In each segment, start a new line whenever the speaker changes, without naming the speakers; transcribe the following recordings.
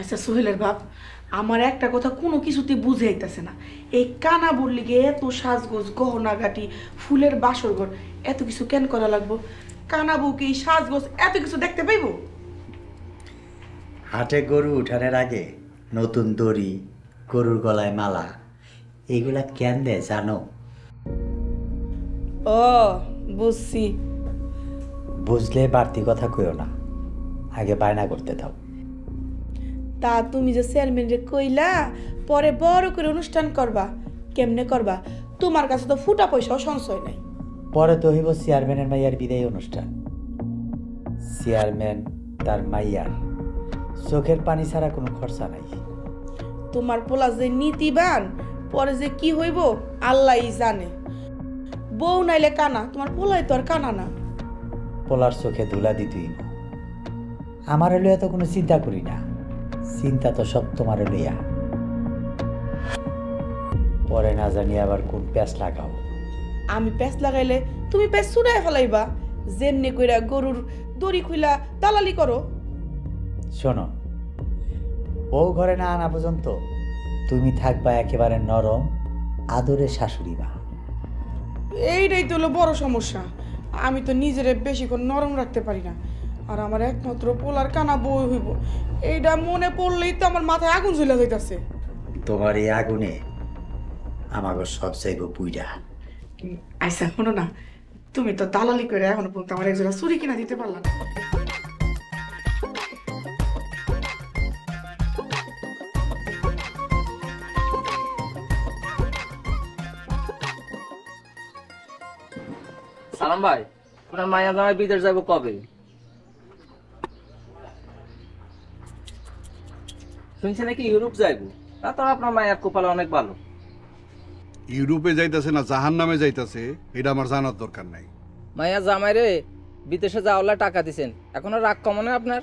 আচ্ছা সোহেলের বাপ, আমার একটা কথা কোনো কিছুতে বুঝে আইতাছে না। এই কানা বললিগে এত সাজগোজ, গহনাগাটি, ফুলের বাসরঘর, এত কিছু কেন করা লাগবো? কানা বউকে এই সাজগোজ এত কিছু দেখতে পাইবো?
হাটে গরু উঠানের আগে নতুন দড়ি, গরুর গলায় মালা, এইগুলা কেন দেয় জানো?
ও বুঝছি।
বুঝলে বাড়তি কথা কইও না, আগে বায়না করতে দাও।
তা তুমি যে চেয়ারম্যানরে কইলা পরে বড় করে অনুষ্ঠান করবা, কেমনে করবা? তোমার কাছে তো ফুটা পয়সাও সঞ্চয় নাই।
পরে তো হইব চেয়ারম্যানের মাইয়ার বিদায়ী অনুষ্ঠান। চেয়ারম্যান তার মাইয়ার চোখের পানি ছাড়া কোনো খরচা নাই।
তোমার পোলা যে নীতিবান, পরে যে কি হইব আল্লাহই জানে। বউ নাইলে কানা, তোমার পোলাই তো আর কানা না।
পোলার চোখে ধুলা দিতুই না। আমার লইয়া তো কোনো চিন্তা করি না, চিন্তা তো সব তোমার লইয়া। পরে না জানি আবার কোন প্যাঁচ লাগাও।
আমি প্যাঁচ লাগাইলে তুমি প্যাঁচ ছুড়াই ফেলাইবা, যেমনি কইরা গরুর দড়ি খুইলা দালালি করো।
শোনো, ও ঘরে না আনা পর্যন্ত তুমি থাকবা একেবারে নরম আদরে শাশুড়ি মা।
এইটাই তো হলো বড় সমস্যা। আমি তো নিজের বেশিক্ষণ নরম রাখতে পারি না, আর আমার একমাত্র পোলার কানা বউ হইব, এইটা মনে পড়লেই তো আমার মাথায় আগুন জ্বলে যাইতাছে।
তোমার এই আগুনে আমাকে সব চাইব পুইরা।
আচ্ছা শোনো না, তুমি তো দালালি করে এখনো পর্যন্ত আমার একজোড়া চুরি কিনা দিতে পারলা না।
সালাম ভাই, আপনার মায়া জামাই বিদেশ যাবো কবে? শুনছি নাকি ইউরোপ যাইবো। তা তো আপনার মায়ের কপাল অনেক ভালো।
ইউরোপে যাইতাছে না জাহান নামে যাইতাছে এটা আমার জানার দরকার নাই।
মায়া জামাই রে বিদেশে যাওয়ালা টাকা দিছেন, এখনো রাগ কমনে আপনার?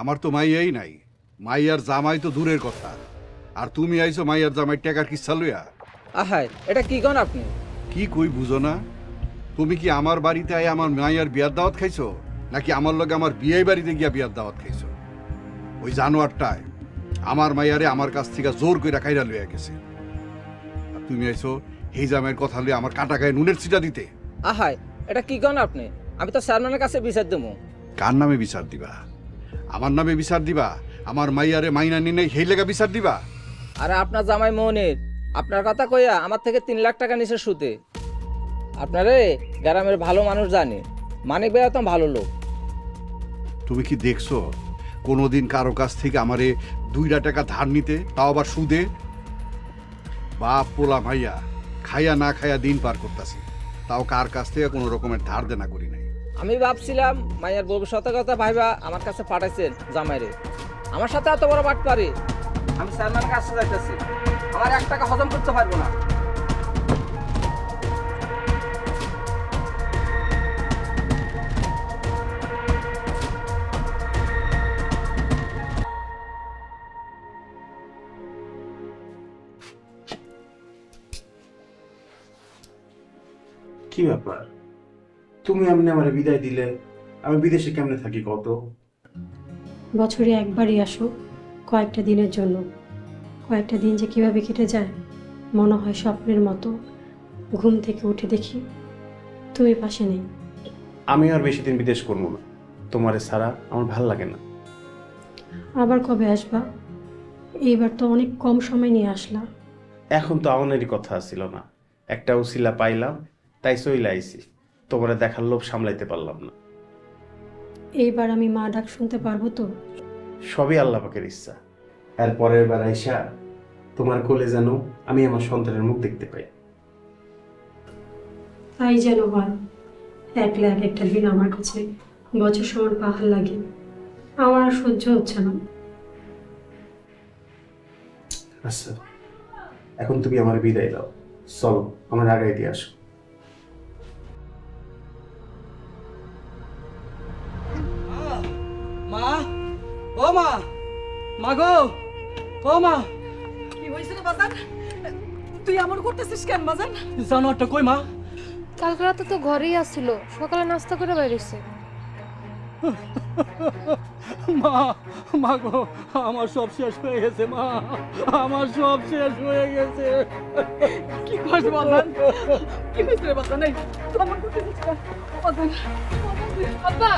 আমার তো মাইয়াই নাই, মাইয়ার জামাই তো দূরের কথা, আর তুমি আইছো মাইয়ার জামাই টাকার কিচ্ছা লইয়া।
আহাই, এটা কি কন আপনি?
কি কই বুঝো না? তুমি কি আমার বাড়িতে আই আমার মাইয়ার বিয়ার দাওয়াত খাইছো, নাকি আমার লগে আমার বিয়ে বাড়িতে গিয়া বিয়ার দাওয়াত খাইছো? ওই জানোয়ারটায় আমার মাইয়ারে আমার কাছ থেকে জোর করে খাইরা লইয়া গেছে, আর তুমি আইছো এই জামাইয়ের কথা লইয়া আমার কাটা গায়ে নুনের ছিটা দিতে।
আহাই, এটা কি কন আপনি? আমি তো চেয়ারম্যানের কাছে বিচার দেবো।
কার নামে বিচার দিবা? আমার নামে বিচার দিবা? আমার মাইয়ারে মাইনা নি নাই সেই লেগা বিচার দিবা?
আরে আপনার জামাই মনির আপনার কথা কইয়া আমার থেকে 3 লাখ টাকা নিছে সুদে। আপনারে গ্রামের ভালো মানুষ জানে, মানিক ভাইয়া তো ভালো লোক।
তুমি কি দেখছো কোনোদিন কারো কাছ থেকে আমারে 2 টাকা ধার নিতে, তাও আবার সুদে? বাপ পোলা ভাইয়া খাইয়া না খাইয়া দিন পার করতেছি, তাও কার কাছ থেকে কোনো রকমের ধার দেনা করি নাই।
আমি ভাবছিলাম মায়ের ভবিষ্যতের কথা ভাইবা আমার কাছে পাঠাইছেন জামাইরে। আমার সাথে এত বড় বাট পারে? আমি চেয়ারম্যানের কাছে যাইতেছি, আমার 1 টাকা হজম করতে পারবো না।
কি ব্যাপার, তুমি এমনি আমার বিদায় দিলে? আমি বিদেশে কেমনে থাকি কত?
বছরে একবারই আসো, কয়েকটা দিনের জন্য। কয়েকটা দিন যে কিভাবে কেটে যায় মনে হয় স্বপ্নের মতো। ঘুম থেকে উঠে দেখি তুমি পাশে নেই।
আমি আর বেশি দিন বিদেশ করবো না, তোমারে ছাড়া আমার ভাল লাগে না।
আবার কবে আসবা? এইবার তো অনেক কম সময় নিয়ে আসলা।
এখন তো আমাদেরই কথা ছিল না, একটা উসিলা পাইলাম তাই চইলা আইছি। তোমারে দেখার লোভ সামলাইতে পারলাম না।
এইবার আমি মা ডাক শুনতে পারবো তো?
সবই আল্লাহ পাকের ইচ্ছা। আর পরের বার আইসা তোমার কোলে যেন আমি আমার সন্তানের মুখ দেখতে পাই।
তাই যেন হয়। একলা এক একটা দিন আমার কাছে বছর সমান পাহাড় লাগে। আমার আর সহ্য হচ্ছে না।
আচ্ছা, এখন তুমি আমার বিদায় দাও, চলো আমার আগাই দিয়ে আসো।
মা, ও মা, মা গো, ও মা।
কি হইছে রে বাজান? তুই এমন করতেছিস কেন বাজান?
জানোয়ারটা কই মা?
কালকে রাতে তো ঘরেই আসছিল, সকালে নাস্তা করে বেরিয়েছে। মা, মা গো, আমার সব শেষ হয়ে গেছে মা, আমার সব শেষ হয়ে গেছে।
কি করছ বাজান? কি হয়েছে রে বাজান? এই আমার কথা বুঝছ? বাজান, বাবা